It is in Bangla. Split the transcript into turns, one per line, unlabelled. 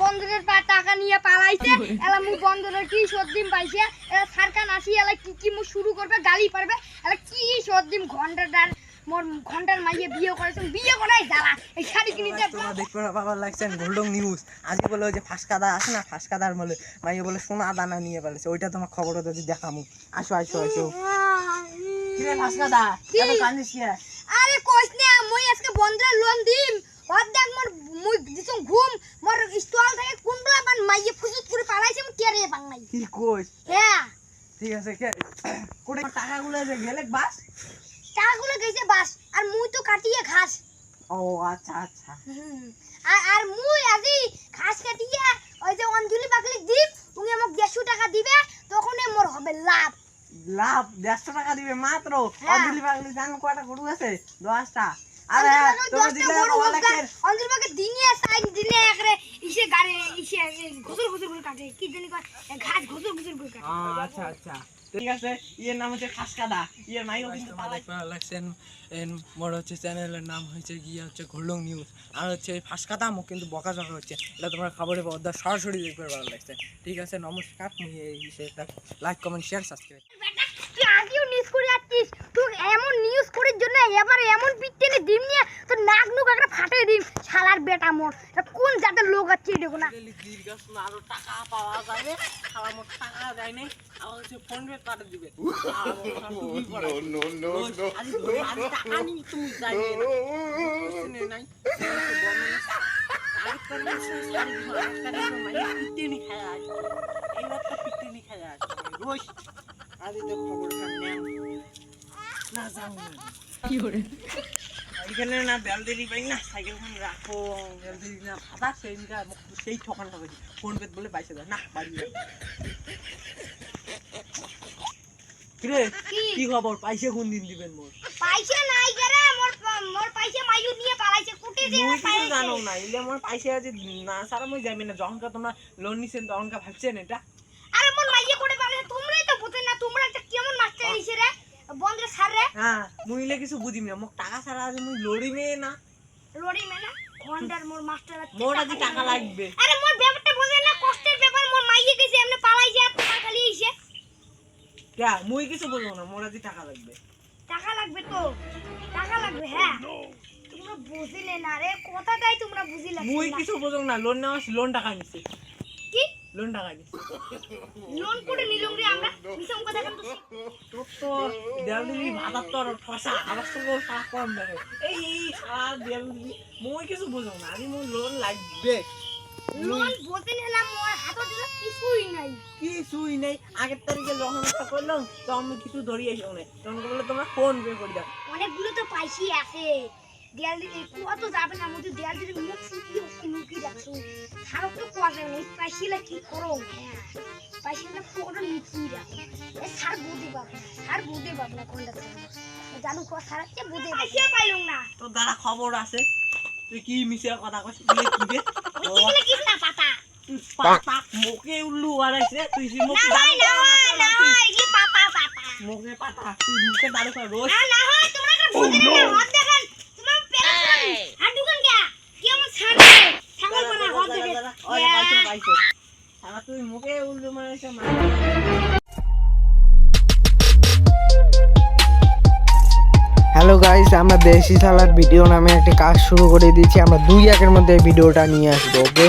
বন্ধুদের টাকা নিয়ে পালাইছে এলা মু বন্ধুদের কি সদ্দিম পাইছে এলা সরকার আসি এলা কি মু শুরু করবে গালি পারবে এলা কি সদ্দিম ঘন্টাদার মোর ঘন্টার মাইয়ে বিয়ে করেছে বিয়ে করাই জ্বালা এই শাড়ি কিনতে
তোমরা দেখো বাবা লাগছেন গোল্ডন নিউজ আজকে বলে ওই যে ফাঁসকাদা আছে না ফাঁসকাদার বলে মাইয়ে বলে সোনা দানা নিয়ে পালাইছে ওইটা তোমার খবর যদি দেখামু আসো আসো আসো কি রে ফাঁসকাদা এত কান্দিস কি
আরে কইস না মই আজকে বন্ধুরা লোন দিম অর্ধেক মোর মুই দিছম ঘুম মোর স্টল থেকে কুন্ডলা বান মাইয়ে ফুজুত করে পালাইছে মু কেরে পাং নাই
কি কইস
হ্যাঁ
ঠিক আছে কে কোটে টাকাগুলো যে গেলে বাস
টাকাগুলো গেছে বাস আর মুই তো কাটিয়ে ঘাস
ও আচ্ছা আচ্ছা
আর মুই আজি ঘাস কাটিয়ে ওই যে অঞ্জলি পাগলি দিব তুমি আমাকে 150 টাকা দিবে তখনই মোর হবে লাভ
লাভ 150 টাকা দিবে মাত্র অঞ্জলি পাগলি জানো কয়টা গরু আছে 10টা আরে তুমি দিলে ওয়ালাকের
অঞ্জলি পাগলি দিনে সাইড দিনে একরে ইসে গারে ইসে ঘুষুর ঘুষুর করে কাটে কি জানি কয় ঘাস ঘুষুর ঘুষুর করে কাটে
আচ্ছা আচ্ছা ঠিক আছে ইয়ের নাম হচ্ছে ফাঁসকাদা ইয়ের মাইও কিন্তু দেখতে লাগছেন মোর হচ্ছে চ্যানেলের নাম হচ্ছে গিয়ে হচ্ছে গোল্ডন নিউজ আর হচ্ছে ফাঁসকাদা মুখ কিন্তু বকাঝকা হচ্ছে এটা তোমরা খবরে পর্দা সরাসরি দেখতে ভালো লাগছে ঠিক আছে নমস্কার লাইক কমেন্ট শেয়ার সাবস্ক্রাইব
তুই আগেও নিউজ করে আসছিস তুই এমন নিউজ করার জন্য এবার এমন পিটতেনে দিম নিয়ে তো নাক নুক একটা ফাটে দিম শালার বেটা মোর এটা কোন জাতের লোক আছে দেখো না
আরো টাকা পাওয়া যাবে খাওয়া মোট টাকা যায় নাই আমার হচ্ছে ফোন পে কাটে দিবে নো টাকা নি তুমি যাই নাই এখানে না বেলদেরি পাই না সাইকেলখান রাখো বেলদেরি না ফাটা সেই ঠকান ঠকেছি ফোন পে বলে 22,000 না বাড়ি কিরে কি খবর পাইছে কোন দিন দিবেন মোর
পয়সা নাই গরে মোর পয়সা মাইয়ু নিয়ে পালাইছে কুটি দিয়ে
পাইছে জানো না ইলে মোর পয়সা আছে না সারা মই যাবে না যখন তোমরা লোন নিছেন তখন ভাবছেন এটা
আরে মোর মাইয়ে করে পালাইছে তোমরাই তো বুঝেন না তোমরা একটা কেমন মাস্টার হইছে রে বন্ধে স্যার রে
হ্যাঁ মুইলে কিছু বুঝিম না মোক টাকা ছাড়া আজ মুই লড়িবে না
লড়ি মেনা ঘন্টার মোর মাস্টার আছে
মোর আজ টাকা লাগবে
আরে মোর ব্যাপারটা বুঝেন না কষ্টের ব্যাপার মোর মাইয়ে কইছে এমনি পালাইছে আর টাকা খালি হইছে
কে মুই কিছু বলবো না মোর আজ টাকা লাগবে
টাকা লাগবে তো টাকা লাগবে হ্যাঁ তোমরা বুঝিলে না রে কথাটাই তোমরা বুঝিলে
মুই কিছু বুঝো না লোন নেওয়া লোন টাকা নিছে
কি
লোন টাকা নিছে
লোন করে নিলুম রে আমরা মিছম কথা কেন
তো দেলদিনি ভাতার তোর ঠসা আবার তো সা কম দেখে এই সারা দেলদিনি মুই কিছু বুঝো না আমি মুই লোন লাগবে
লোন বুঝিন না মোর হাতে দিলে কিছুই নাই
কিছুই নেই আগের তারিখে যখন একটা করলাম তখন আমি কিছু ধরিয়ে এসো না তখন বললো তোমরা ফোন পে করে দাও
অনেকগুলো তো পাইছি আছে দেয়াল দিলে কত যাবে না মধ্যে দেয়াল দিলে মুখ সিটি মুখি রাখছো খারাপ তো কোয়া যাবে না পাইছিলা কি করো হ্যাঁ পাইছিলা পুরো নিচি রাখো এ সার বুঝে বাপ না কোনটা জানু কো সারাতে বুঝে পাইছিলা পাইলুম না
তো দাদা খবর আছে তুই কি মিছে কথা কইছ দিলে কি দে
দিলে কি না পাতা
তুই পাতা মুখে উল্লু আড়াইছে তুই কি মুখে দাঁড়ি
না কি পাতা
মুখে পাতা তুই মুখে দাঁড়ি কর রোজ
না হয় তোমরা কে বুঝে না হাত দেখেন তোমার পেরে হাত দুকান কে কেমন ছাড়ে ছাগল বানা হাত দেখে
ওই পাইছো সারা তুই মুখে উল্লু মারাইছ মা হ্যালো গাইস আমরা দেশি সালাদ ভিডিও নামে একটা কাজ শুরু করে দিয়েছি আমরা 2 একের মধ্যে ভিডিওটা নিয়ে আসবো ওকে